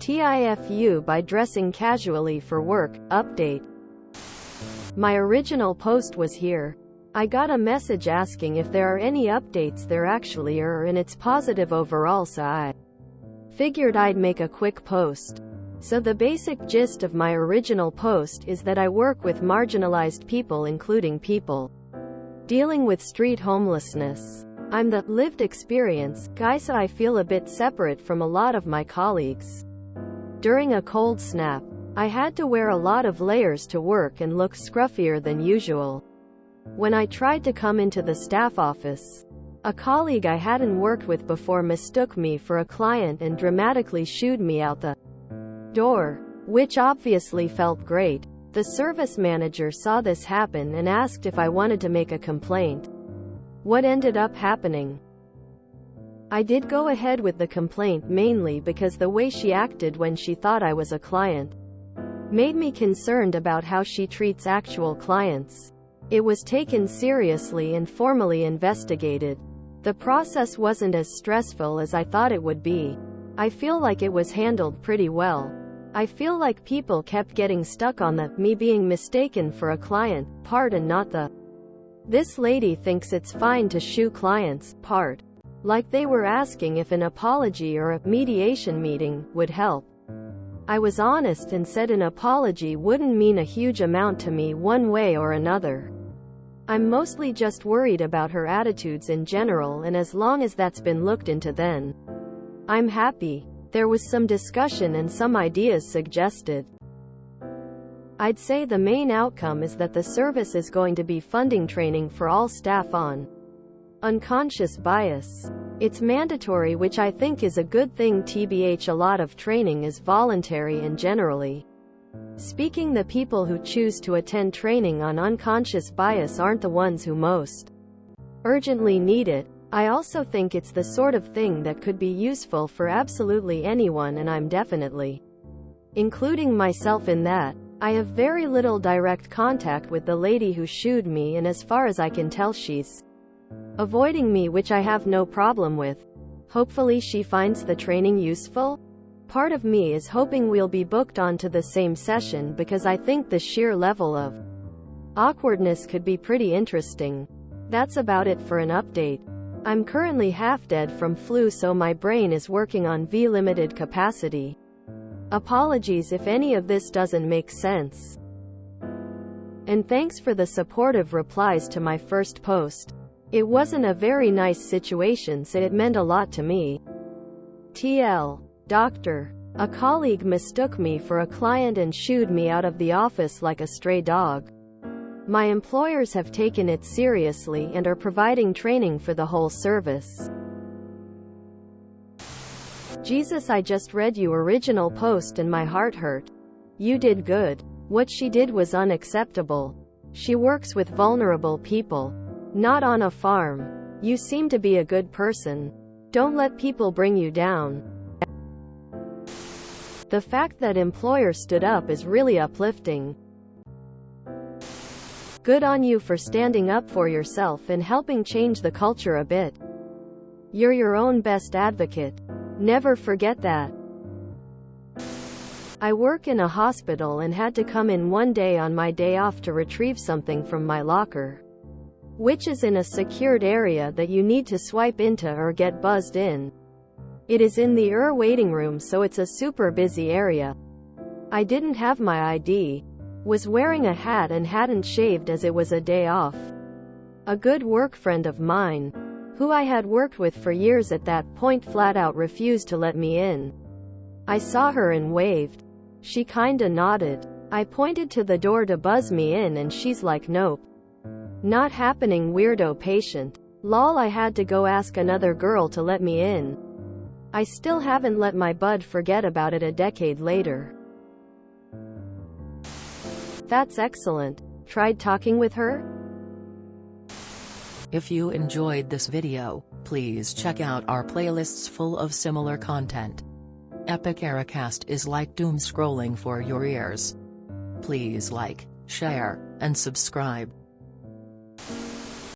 TIFU by dressing casually for work. Update. My original post was here. I got a message asking if there are any updates. There actually are, and it's positive overall, so I figured I'd make a quick post. So the basic gist of my original post is that I work with marginalized people, including people dealing with street homelessness. I'm the lived experience guy, so I feel a bit separate from a lot of my colleagues. During a cold snap, I had to wear a lot of layers to work and look scruffier than usual. When I tried to come into the staff office, a colleague I hadn't worked with before mistook me for a client and dramatically shooed me out the door, which obviously felt great. The service manager saw this happen and asked if I wanted to make a complaint. What ended up happening? I did go ahead with the complaint, mainly because the way she acted when she thought I was a client made me concerned about how she treats actual clients. It was taken seriously and formally investigated. The process wasn't as stressful as I thought it would be. I feel like it was handled pretty well. I feel like people kept getting stuck on the me being mistaken for a client part and not the this lady thinks it's fine to shoo clients part. Like they were asking if an apology or a mediation meeting would help. I was honest and said an apology wouldn't mean a huge amount to me one way or another. I'm mostly just worried about her attitudes in general, and as long as that's been looked into, then I'm happy. There was some discussion and some ideas suggested. I'd say the main outcome is that the service is going to be funding training for all staff on unconscious bias. It's mandatory, which I think is a good thing. TBH, a lot of training is voluntary, and generally speaking, the people who choose to attend training on unconscious bias aren't the ones who most urgently need it. I also think it's the sort of thing that could be useful for absolutely anyone, and I'm definitely including myself in that. I have very little direct contact with the lady who shooed me, and as far as I can tell, she's avoiding me, which I have no problem with. Hopefully she finds the training useful. Part of me is hoping we'll be booked onto the same session, because I think the sheer level of awkwardness could be pretty interesting. That's about it for an update. I'm currently half dead from flu, so my brain is working on limited capacity. Apologies if any of this doesn't make sense. And thanks for the supportive replies to my first post. It wasn't a very nice situation, so it meant a lot to me. TL. Doctor. A colleague mistook me for a client and shooed me out of the office like a stray dog. My employers have taken it seriously and are providing training for the whole service. Jesus, I just read your original post and my heart hurt. You did good. What she did was unacceptable. She works with vulnerable people, not on a farm. You seem to be a good person. Don't let people bring you down. The fact that employer stood up is really uplifting. Good on you for standing up for yourself and helping change the culture a bit. You're your own best advocate. Never forget that. I work in a hospital and had to come in one day on my day off to retrieve something from my locker, which is in a secured area that you need to swipe into or get buzzed in. It is in the waiting room, so it's a super busy area. I didn't have my ID, was wearing a hat and hadn't shaved as it was a day off. A good work friend of mine, who I had worked with for years at that point, flat out refused to let me in. I saw her and waved. She kinda nodded. I pointed to the door to buzz me in and she's like, nope. Not happening, weirdo patient. Lol, I had to go ask another girl to let me in. I still haven't let my bud forget about it a decade later. That's excellent. Tried talking with her? If you enjoyed this video, please check out our playlists full of similar content. Epic Ericast is like doom scrolling for your ears. Please like, share, and subscribe.